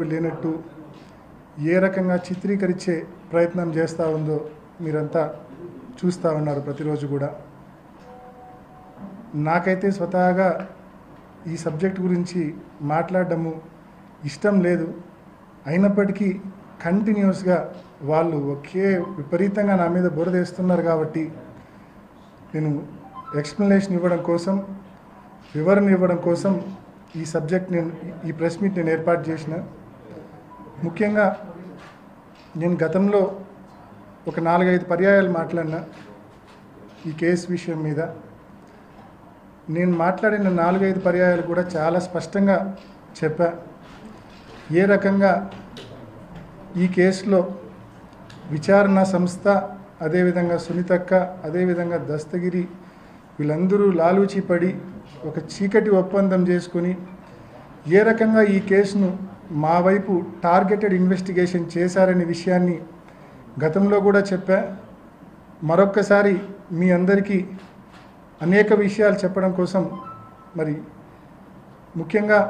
లేనట్టు ఏ రకంగా చిత్రీకరించే ప్రయత్నం చేస్తూ ఉందో మీరంతా చూస్తూ ఉన్నారు ప్రతిరోజు కూడా. నాకైతే స్వతహాగా ఈ సబ్జెక్ట్ గురించి మాట్లాడడము ఇష్టం లేదు. అయినప్పటికీ కంటిన్యూస్గా వాళ్ళు ఒకే విపరీతంగా నా మీద బురదేస్తున్నారు కాబట్టి నేను ఎక్స్ప్లెనేషన్ ఇవ్వడం కోసం, వివరణ ఇవ్వడం కోసం ఈ సబ్జెక్ట్ ఈ ప్రెస్ మీట్ నేను ఏర్పాటు చేసిన. ముఖ్యంగా నేను గతంలో ఒక 4-5 పర్యాయాలు మాట్లాడినా ఈ కేసు విషయం మీద. నేను మాట్లాడిన 4-5 పర్యాయాలు కూడా చాలా స్పష్టంగా చెప్పా ఏ రకంగా ఈ కేసులో విచారణ సంస్థ, అదేవిధంగా సునీతక్క, అదేవిధంగా దస్తగిరి వీళ్ళందరూ లాలూచి పడి ఒక చీకటి ఒప్పందం చేసుకుని ఏ రకంగా ఈ కేసును మా వైపు టార్గెటెడ్ ఇన్వెస్టిగేషన్ చేశారనే విషయాన్ని గతంలో కూడా చెప్పా. మరొక్కసారి మీ అందరికీ అనేక విషయాలు చెప్పడం కోసం మరి ముఖ్యంగా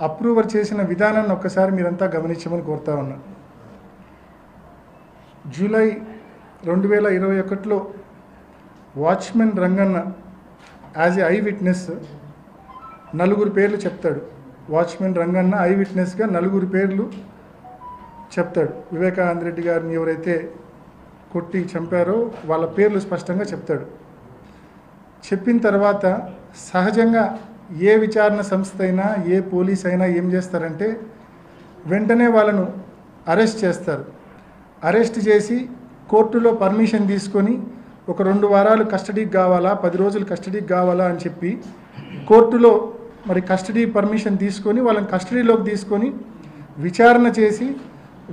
అప్రూవర్ చేసిన విధానాన్ని ఒక్కసారి మీరంతా గమనించమని కోరుతా ఉన్నా. జూలై 2021లో watchman Ranganna as a eyewitness 4 పేర్లు చెప్తాడు. వాచ్మెన్ రంగన్న ఐ విట్నెస్గా 4 పేర్లు చెప్తాడు. వివేకానంద రెడ్డి గారిని ఎవరైతే కొట్టి చంపారో వాళ్ళ పేర్లు స్పష్టంగా చెప్తాడు. చెప్పిన తర్వాత సహజంగా ఏ విచారణ సంస్థ అయినా, ఏ పోలీస్ అయినా ఏం చేస్తారంటే వెంటనే వాళ్ళను అరెస్ట్ చేస్తారు. అరెస్ట్ చేసి కోర్టులో పర్మిషన్ తీసుకొని ఒక 2 వారాలు కస్టడీకి కావాలా, 10 రోజులు కస్టడీకి కావాలా అని చెప్పి కోర్టులో మరి కస్టడీ పర్మిషన్ తీసుకొని వాళ్ళని కస్టడీలోకి తీసుకొని విచారణ చేసి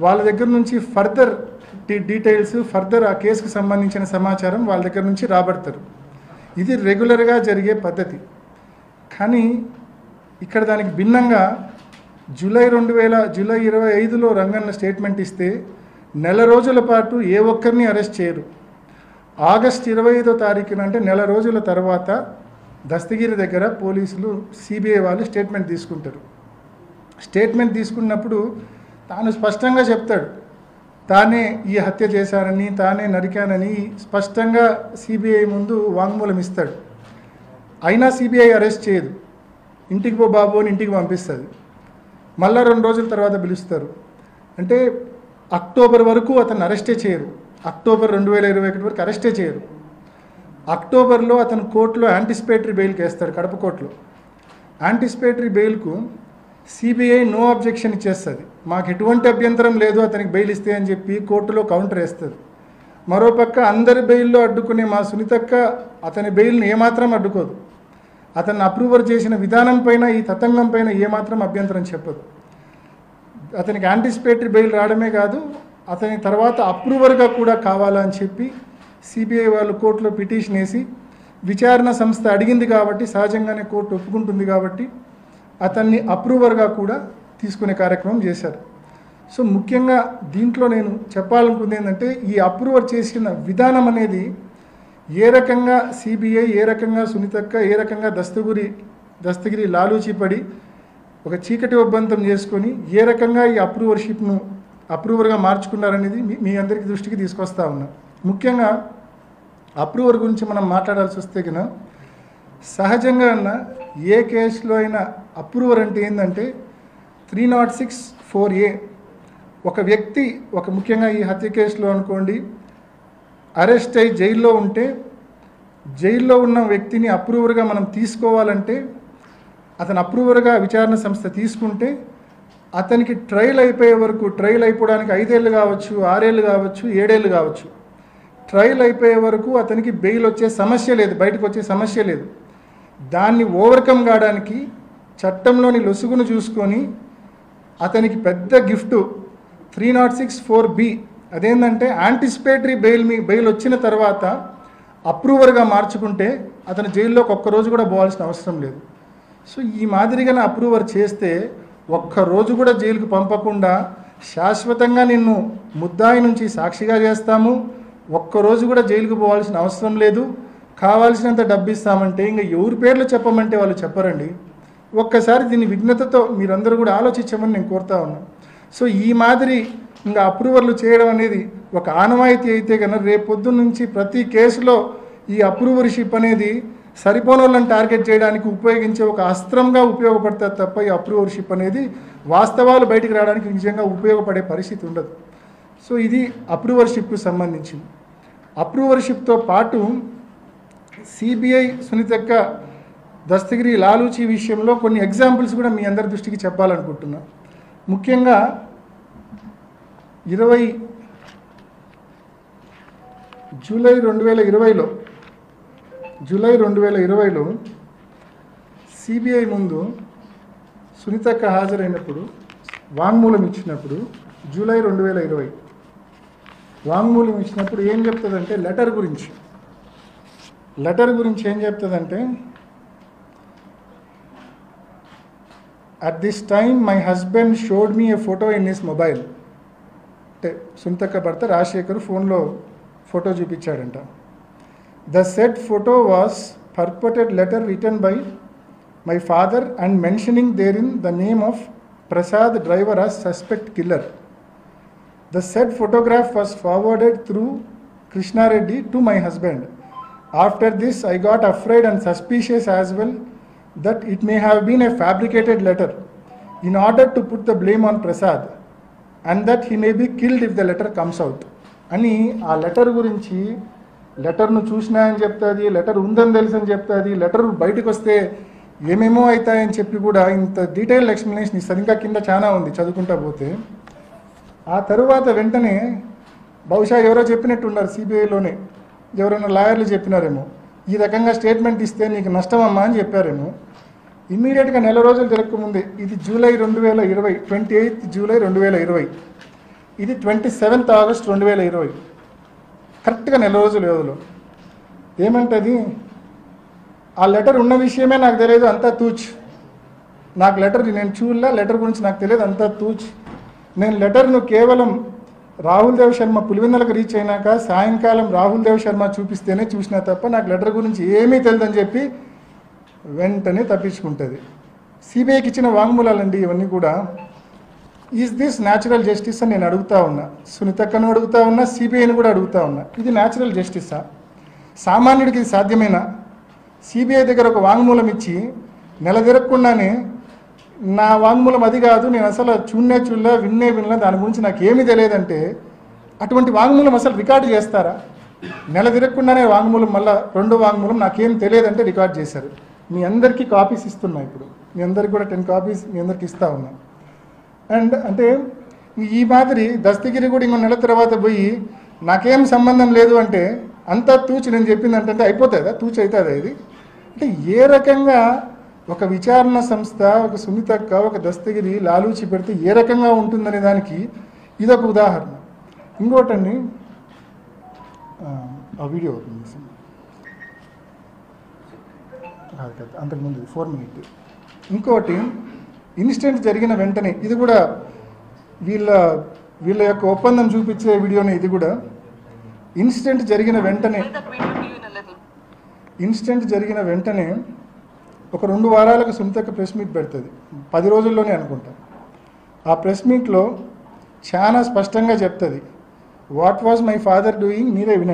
వాళ్ళ దగ్గర నుంచి ఫర్దర్ డీటెయిల్స్, ఫర్దర్ ఆ కేసుకు సంబంధించిన సమాచారం వాళ్ళ దగ్గర నుంచి రాబడతారు. ఇది రెగ్యులర్గా జరిగే పద్ధతి. కానీ ఇక్కడ దానికి భిన్నంగా జూలై 25లో రంగన్న స్టేట్మెంట్ ఇస్తే నెల రోజుల పాటు ఏ ఒక్కరిని అరెస్ట్ చేయరు. ఆగస్టు 25వ తారీఖున అంటే నెల రోజుల తర్వాత దస్తగిరి దగ్గర పోలీసులు, సిబిఐ వాళ్ళు స్టేట్మెంట్ తీసుకుంటారు. స్టేట్మెంట్ తీసుకున్నప్పుడు తాను స్పష్టంగా చెప్తాడు తానే ఈ హత్య చేశానని, తానే నరికానని స్పష్టంగా సిబిఐ ముందు వాంగ్మూలం ఇస్తాడు. అయినా సిబిఐ అరెస్ట్ చేయదు. ఇంటికి పో బాబు అని ఇంటికి పంపిస్తుంది. మళ్ళా 2 రోజుల తర్వాత పిలుస్తారు. అంటే అక్టోబర్ వరకు అతను అరెస్టే చేయరు. అక్టోబర్ 2021 వరకు అరెస్టే చేయరు. అక్టోబర్లో అతను కోర్టులో యాంటిసిపేటరీ బెయిల్కి వేస్తాడు. కడప కోర్టులో యాంటిసిపేటరీ బెయిల్కు సిబిఐ నో అబ్జెక్షన్ ఇచ్చేస్తుంది. మాకు ఎటువంటి అభ్యంతరం లేదు అతనికి బెయిల్ ఇస్తే అని చెప్పి కోర్టులో కౌంటర్ వేస్తుంది. మరోపక్క అందరి బెయిల్లో అడ్డుకునే మా సునీతక్క అతని బెయిల్ని ఏమాత్రం అడ్డుకోదు. అతన్ని అప్రూవర్ చేసిన విధానం పైన, ఈ తతంగం పైన ఏమాత్రం అభ్యంతరం చెప్పదు. అతనికి యాంటిసిపేటరీ బెయిల్ రావడమే కాదు, అతని తర్వాత అప్రూవర్గా కూడా కావాలని చెప్పి సిబిఐ వాళ్ళు కోర్టులో పిటిషన్ వేసి విచారణ సంస్థ అడిగింది కాబట్టి, సహజంగానే కోర్టు ఒప్పుకుంటుంది కాబట్టి అతన్ని అప్రూవర్గా కూడా తీసుకునే కార్యక్రమం చేశారు. సో ముఖ్యంగా దీంట్లో నేను చెప్పాలనుకుంది ఏంటంటే ఈ అప్రూవర్ చేసిన విధానం అనేది ఏ రకంగా సిబిఐ, ఏ రకంగా సునీతక్క, ఏ రకంగా దస్తగిరి లాలూచి పడి ఒక చీకటి ఒప్పందం చేసుకొని ఏ రకంగా ఈ అప్రూవర్గా మార్చుకున్నారనేది మీ అందరికీ దృష్టికి తీసుకొస్తా ఉన్నా. ముఖ్యంగా అప్రూవర్ గురించి మనం మాట్లాడాల్సి వస్తే కన్నా సహజంగా ఏ కేసులో అయినా అప్రూవర్ అంటే ఏంటంటే 306(4)A ఒక వ్యక్తి ముఖ్యంగా ఈ హత్య కేసులో అనుకోండి అరెస్ట్ అయ్యి జైల్లో ఉంటే, జైల్లో ఉన్న వ్యక్తిని అప్రూవర్గా మనం తీసుకోవాలంటే అతను అప్రూవర్గా విచారణ సంస్థ తీసుకుంటే అతనికి ట్రయల్ అయిపోయే వరకు, ట్రయల్ అయిపోవడానికి 5 ఏళ్ళు కావచ్చు, 6 ఏళ్ళు కావచ్చు, 7 ఏళ్ళు కావచ్చు, ట్రయల్ అయిపోయే వరకు అతనికి బెయిల్ వచ్చే సమస్య లేదు, బయటకు వచ్చే సమస్య లేదు. దాన్ని ఓవర్కమ్ కావడానికి చట్టంలోని లొసుగును చూసుకొని అతనికి పెద్ద గిఫ్ట్ 306(4)B అదేంటంటే యాంటిసిపేటరీ బెయిల్ వచ్చిన తర్వాత అప్రూవర్గా మార్చుకుంటే అతను జైల్లోకి ఒక్కరోజు కూడా పోవాల్సిన అవసరం లేదు. సో ఈ మాదిరిగానే అప్రూవర్ చేస్తే ఒక్కరోజు కూడా జైలుకు పంపకుండా శాశ్వతంగా నిన్ను ముద్దాయి నుంచి సాక్షిగా చేస్తాము, ఒక్కరోజు కూడా జైలుకు పోవాల్సిన అవసరం లేదు, కావాల్సినంత డబ్బు ఇస్తామంటే ఇంకా ఎవరి పేర్లు చెప్పమంటే వాళ్ళు చెప్పరండి. ఒక్కసారి దీన్ని విఘ్నతతో మీరందరూ కూడా ఆలోచించమని నేను కోరుతా ఉన్నాను. సో ఈ మాదిరి ఇంకా అప్రూవర్లు చేయడం అనేది ఒక ఆనవాయితీ అయితే కనుక రేపు పొద్దున్న నుంచి ప్రతి కేసులో ఈ అప్రూవర్షిప్ అనేది సరిపోని వాళ్ళని టార్గెట్ చేయడానికి ఉపయోగించే ఒక అస్త్రంగా ఉపయోగపడుతుంది తప్ప ఈ అప్రూవర్షిప్ అనేది వాస్తవాలు బయటికి రావడానికి నిజంగా ఉపయోగపడే పరిస్థితి ఉండదు. సో ఇది అప్రూవర్షిప్కు సంబంధించింది. అప్రూవర్షిప్తో పాటు సిబిఐ సునీతక్క దస్తగిరి లాలూచి విషయంలో కొన్ని ఎగ్జాంపుల్స్ కూడా మీ అందరి దృష్టికి చెప్పాలనుకుంటున్నా. ముఖ్యంగా 20 జూలై 2020లో సిబిఐ ముందు సునీతక్క హాజరైనప్పుడు వాంగ్మూలం ఇచ్చినప్పుడు జూలై 2020 వాంగ్మూలం ఇచ్చినప్పుడు ఏం చెప్తుందంటే లెటర్ గురించి ఏం చెప్తుందంటే at this time my husband showed me a photo in his mobile. అంటే సునీతక్క భర్త రాజశేఖర్ ఫోన్లో photo చూపించాడంట. The said photo was purported letter written by my father and mentioning therein the name of Prasad driver as suspect killer. The said photograph was forwarded through Krishna Reddy to my husband. After this I got afraid and suspicious as well that it may have been a fabricated letter in order to put the blame on Prasad and that he may be killed if the letter comes out. అని ఆ letter గురించి లెటర్ను చూసినా అని చెప్తుంది, letter ఉందని తెలుసు అని చెప్తుంది, లెటర్ బయటకు వస్తే ఏమేమో అవుతాయని చెప్పి కూడా ఇంత డీటెయిల్ ఎక్స్ప్లెనేషన్ ఇస్తారు. ఇంకా కింద చాలా ఉంది చదువుకుంటా పోతే. ఆ తరువాత వెంటనే బహుశా ఎవరో చెప్పినట్టున్నారు సిబిఐలోనే, ఎవరైనా లాయర్లు చెప్పినారేమో, ఈ రకంగా స్టేట్మెంట్ ఇస్తే నీకు నష్టమమ్మా అని చెప్పారేమో. ఇమ్మీడియట్గా నెల రోజులు తిరగకముందే, ఇది జూలై 2020, 28 జూలై 2020, ఇది 27 ఆగస్ట్ 2020, కరెక్ట్గా నెల రోజుల వ్యవధిలో ఏమంటుంది, ఆ లెటర్ ఉన్న విషయమే నాకు తెలియదు, అంతా తూచ్. నాకు లెటర్ నేను చూడలే, లెటర్ గురించి నాకు తెలియదు, అంతా తూచ్. నేను లెటర్ను కేవలం రాహుల్ దేవ్ శర్మ పులివెందులకు రీచ్ అయినాక సాయంకాలం రాహుల్ దేవ్ శర్మ చూపిస్తేనే చూసినా తప్ప నాకు లెటర్ గురించి ఏమీ తెలియదని చెప్పి వెంటనే తప్పించుకుంటుంది. సిబిఐకి ఇచ్చిన వాంగ్మూలాలండి ఇవన్నీ కూడా. ఈజ్ దిస్ న్యాచురల్ జస్టిస్ అని నేను అడుగుతా ఉన్నా, సునీతక్కను అడుగుతా ఉన్నా, సిబిఐని కూడా అడుగుతా ఉన్నా. ఇది న్యాచురల్ జస్టిసా? సామాన్యుడికి ఇది సాధ్యమేనా? సిబిఐ దగ్గర ఒక వాంగ్మూలం ఇచ్చి నెల తిరగకుండానే నా వాంగ్మూలం అది కాదు, నేను అసలు చూడలే వినలే, దాని గురించి నాకు ఏమీ తెలియదంటే అటువంటి వాంగ్మూలం అసలు రికార్డు చేస్తారా? నెల తిరగకుండానే వాంగ్మూలం, మళ్ళీ రెండో వాంగ్మూలం నాకేం తెలియదంటే రికార్డ్ చేశారు. మీ అందరికీ కాపీస్ ఇస్తున్నా, ఇప్పుడు మీ అందరికీ కూడా 10 కాపీస్ మీ అందరికి ఇస్తా ఉన్నా. అండ్ అంటే ఈ మాదిరి దస్తగిరి కూడా ఇంకో నెల తర్వాత పోయి నాకేం సంబంధం లేదు అంటే అంతా తూచి నేను చెప్పింది అంటే అయిపోతుందా? తూచి అవుతుందా ఇది? అంటే ఏ రకంగా ఒక విచారణ సంస్థ, ఒక సునీతక్క, ఒక దస్తగిరి లాలూచి పెడితే ఏ రకంగా ఉంటుందనే దానికి ఇదొక ఉదాహరణ. ఇంకోటండి, ఆ వీడియో ఓపెన్ చేసి అంతకుముందు 4 minutes. ఇంకోటి ఇన్సిడెంట్ జరిగిన వెంటనే, ఇది కూడా వీళ్ళ యొక్క ఒప్పందం చూపించే వీడియోనే. ఇది కూడా ఇన్సిడెంట్ జరిగిన వెంటనే ఒక 2 వారాలకు సునీతక్క ప్రెస్ మీట్ పెడుతుంది, 10 రోజుల్లోనే అనుకుంటా. ఆ ప్రెస్ మీట్లో చాలా స్పష్టంగా చెప్తుంది, what was my father doing, మీరే వినండి.